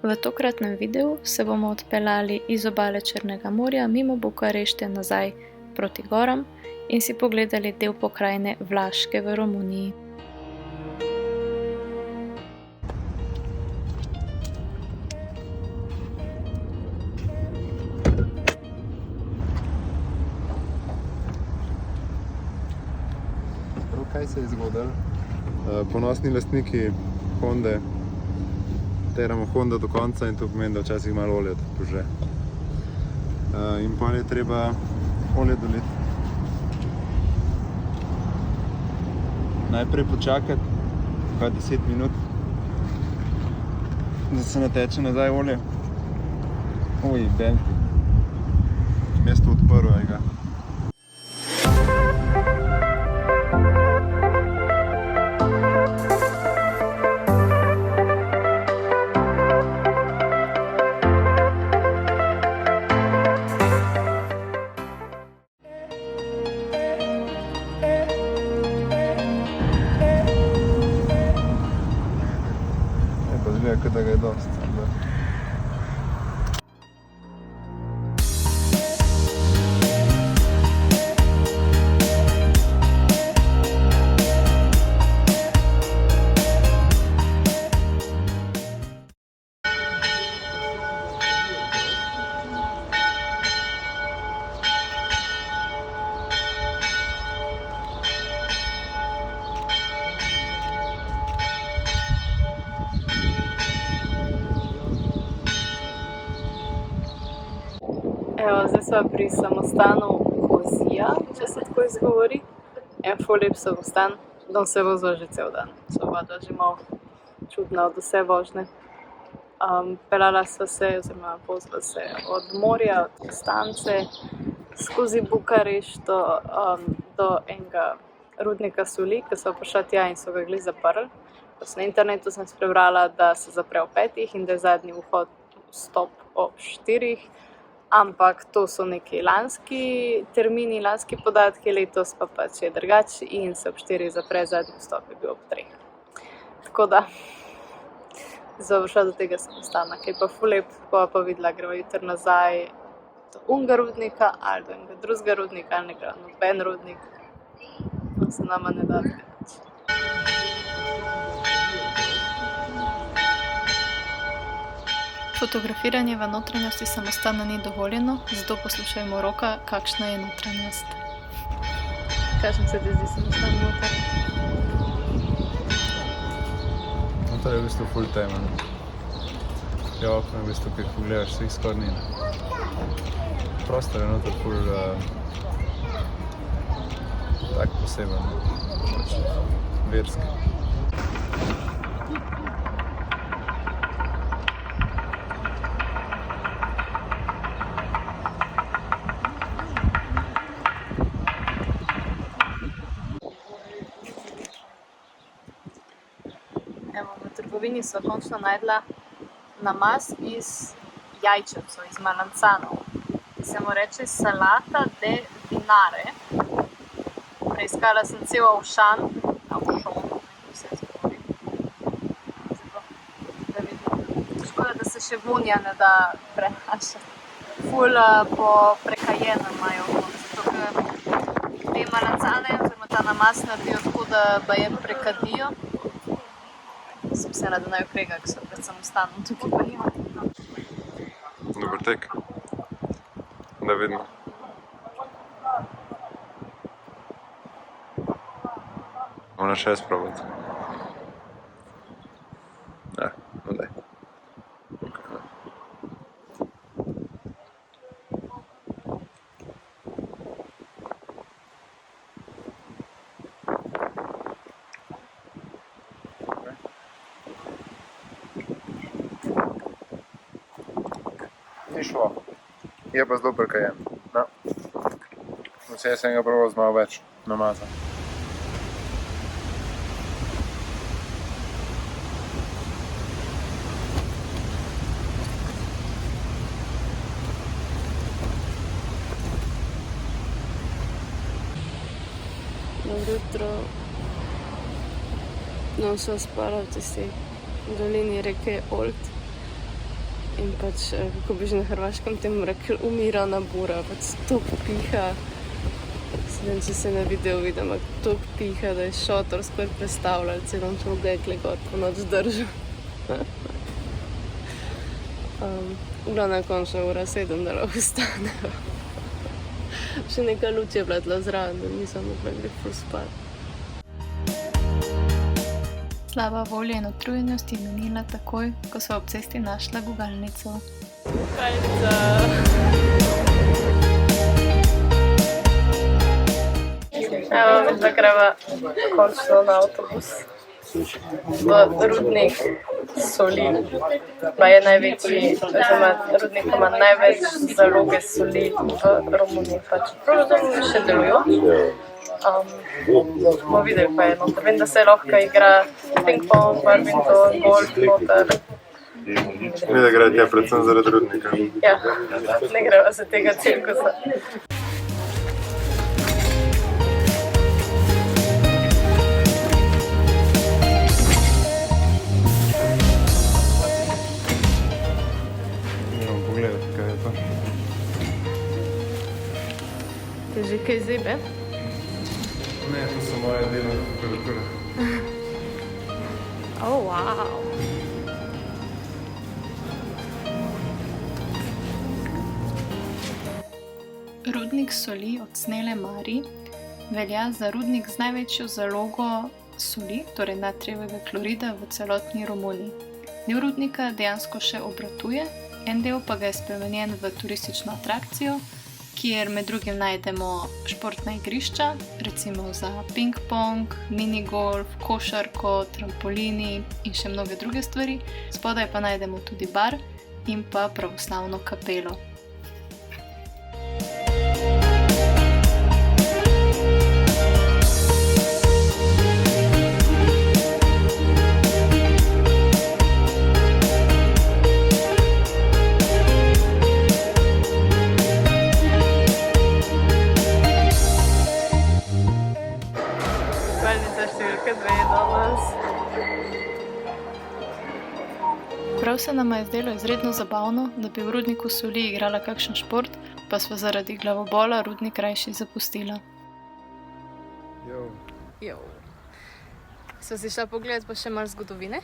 V tokratnem videu se bomo odpeljali iz obale Črnega morja mimo Bukarešte nazaj proti goram in si pogledali del pokrajine Vlaške v Romuniji. Kaj se je zgodilo? Ponosni lastniki Honde teramo Honda do konca in to pomeni, da včasih malo olja požre. In potem je treba olje doliti. Najprej počakati 10 minut, da se nateče nazaj olje. Mesto odprlo je ga. Kot da ga je dosti. Evo, zdaj smo pri samostanu Kozija, če se tako izgovori. En ful lep samostan, dom se vozil že cel dan. Sva že malo čudna od vse vožnje. Peljala sva se, oziroma vozila se od morja, od stance, skozi Bukarešto do enega rudnika soli, ki sva prišla tja in so ga glih zaprli. Na internetu sem prebrala, da se zapre ob 5 in da je zadnji vstop ob 4. Ampak to so neki lanski termini, lanski podatki, letos pa pač je drugače in se ob 4 zapre, zadnji vstop je bil ob 3. Tako da, zdaj bo šla do tega samostana, ki je pa ful lep, ko pa videla, greva jutri nazaj do unga rudnika ali do enega drugega rudnika ali nekaj noben rudnik. No, se nama ne da zgledati. Fotografiranje v notranjosti samostana ni dovoljeno, zato poslušajmo Roka, kakšna je notranjost. Kakšen se ti zdi samostan noter? Noter je v bistvu ful temen. Je okno v bistvu, ki pogledaš, svih skoraj ni. Prostor je noter ful tak poseben, verski. Evo, v trgovini sva končno najdla namaz iz jajčevcev, iz malancanov. Se mu reče salata de vinare. Preiskala sem cel avšan, vse zgovori. Da vidim. Škoda, da se še vonja ne da prenašati. Ful po prekajenem imajo, zato ker te malancane, oziroma ta namaz naredijo tako, da baje prekadijo. Sem se da naj okrega, ki so pred samostanom tukaj pa ima. Dober tek. Da vidimo. Moram še sprobati. Ja, no daj. Ni šlo. Je pa zelo prekajen. No. Vse sem ga probal z malo več namaza. Dobro jutro. No, sva spala v tisti dolini reke Olt. In pač, kako bi že na hrvaškem temu rekli, umirana bura, pač toliko piha. Vem, če se na videu vidim, ampak toliko piha, da je šotor skoraj predstavljal, celom človek je gor po noč držal. V glavnem končna ura 7, da lahko vstanejo. Še neka luč je bila tla zraven, da nisem mogla gre ful spat. Slaba volja in utrujenost je minila takoj, ko sva ob cesti našla gugalnico. Kuhalnica! Evo, da greva končno na avtobus v Rudnik soli. Pa je največji, oziroma Rudnik ima največ zaloge soli v Romuniji. Pač pravzaprav še delujo. Bomo videli, pa je noter. Vem, da se lahko igra ping-pong, badminton, golf, noter. Mi da gre tja predvsem zaradi Rudnika. Ja, ne greva se tega cirkusa. Te že kaj zebe? Ne, to so moje delovne temperature. Wow! Rudnik soli od Snele Mari velja za rudnik z največjo zalogo soli, torej natrijevega klorida v celotni Romuniji. Del rudnika dejansko še obratuje, en del pa ga je spremenjen v turistično atrakcijo, kjer med drugim najdemo športna igrišča, recimo za ping-pong, minigolf, košarko, trampolini in še mnoge druge stvari. Spodaj pa najdemo tudi bar in pa pravoslavno kapelo. Prav se nama je zdelo izredno zabavno, da bi v Rudniku soli igrala kakšen šport, pa sva zaradi glavobola Rudnik rajši zapustila. Jo. Sva si šla pogledat pa še malo zgodovine.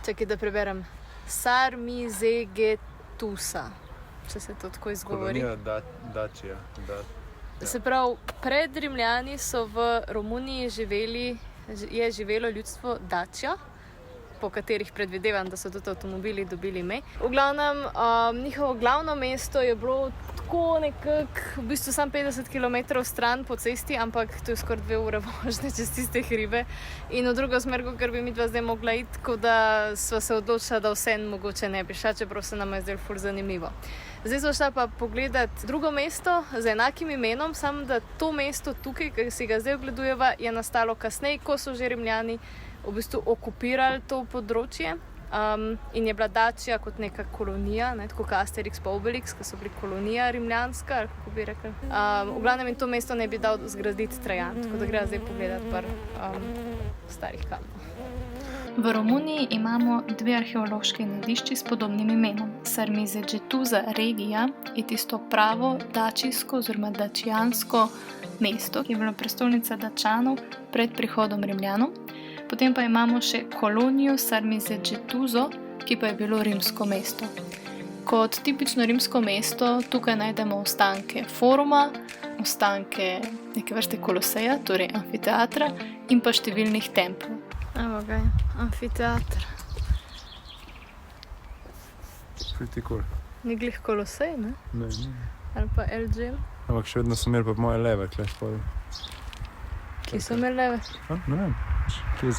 Čakaj, da preberem. Sarmizegetusa, če se to tako izgovori. Kolonija Dačija. Se pravi, pred Rimljani so v Romuniji živelo ljudstvo Dačja, po katerih predvidevam, da so tudi avtomobili dobili ime. V glavnem, njihovo glavno mesto je bilo tako nekako, v bistvu samo 50 km stran po cesti, ampak to je skoraj 2 ure vožnje čez tiste hribe. In v drugo smer, ker bi midva zdaj mogla iti, tako da sva se odločila, da vseeno mogoče ne bi šla, čeprav se nama je zdelo ful zanimivo. Zdaj sva šla pa pogledat drugo mesto z enakim imenom, samo da to mesto tukaj, ki si ga zdaj ogledujeva, je nastalo kasneje, ko so že Rimljani v bistvu okupirali to področje in je bila Dačija kot neka kolonija, tako kot Asterix pa Obelix, ki so bili kolonija rimljanska, ali kako bi rekli. V glavnem in to mesto ne bi dal zgraditi Trajan, tako da greva zdaj pogledat par starih kamnov. V Romuniji imamo 2 arheološki najdišči s podobnim imenom. Sarmizegetusa regija je tisto pravo dačijsko oziroma dačijansko mesto, ki je bilo prestolnica Dačanov pred prihodom Rimljanov. Potem pa imamo še kolonijo Sarmizegetuso, ki pa je bilo rimsko mesto. Kot tipično rimsko mesto tukaj najdemo ostanke foruma, ostanke neke vrste koloseja, torej amfiteatra in pa številnih templov. Evo ga, amfiteatr. Pretty cool. Ni glih kolosej, ne? Ne. Ali pa LGM. Ampak še vedno so imeli pa moje leve, tle spodaj. Ki so imeli leve? Ne vem. Kje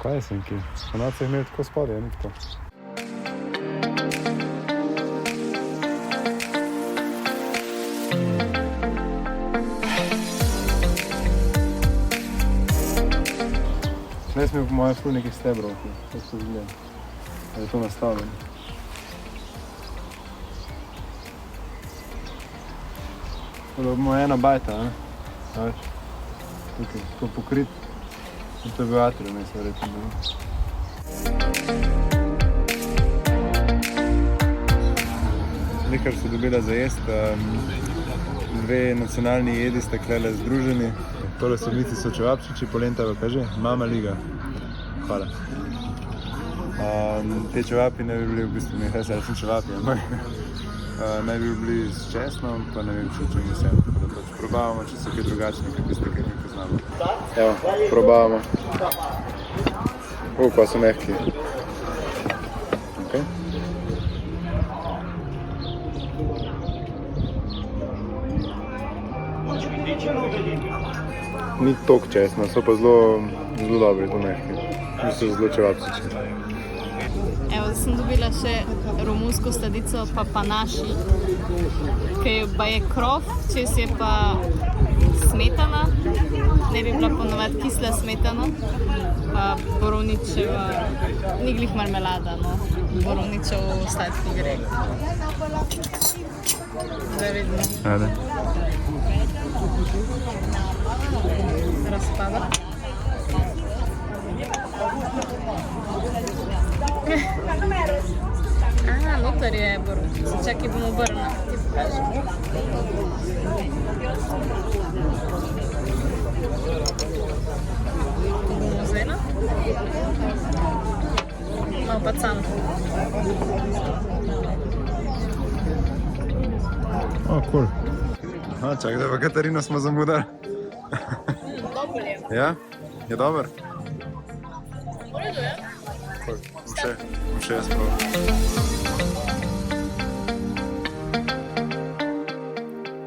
Kaj sem ki? Ponovno so imeli tako spodaj, ni tako. Tle smo po moje ful nekih stebrov, to so zgleda. Da je to nastavljeno. To je moja ena bajta, ne? Veš? Tukaj, tako pokrit. In to je bil atrium, jaz verjetno. nekaj so dobila za jest. Dve nacionalni jedi sta klele združeni. Tole so v bistvu so čevapčiči, polenta pa kaj že? Mama liga. Hvala. Te čevapi ne bi bili v bistvu, ne rečem čevapi, ampak naj bi bili s česnom, pa ne vem še čem vsem. Tako da pač probavamo, če so kaj drugačni, kot tiste, ki mi poznamo. Evo, probavamo. Pa so mehki. Okay. Ni toliko česna, so pa zelo dobri, to mehki. Niso zelo čevapčiči. Evo, sem dobila še romunsko sladico papanaši, ki je krof, čez je pa smetana, ne bi bila ponovadi kisla smetana, pa borovničeva, ni glih marmelada, no, borovničev sladki greh. Zdaj vidimo. Ajde. Razpada. Noter je borovnica. Čakaj, bomo obrnili. Ti pokažem. To bomo vzela. Malo pa can. Cool. Čakaj, da pa Katarino smo zamudali. Dober je. Ja? Je dober? V redu je. Cool. Bom še jaz prav.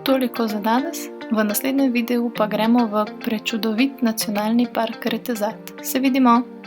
Toliko za danes, v naslednjem videu pa gremo v prečudovit nacionalni park Retezat. Se vidimo!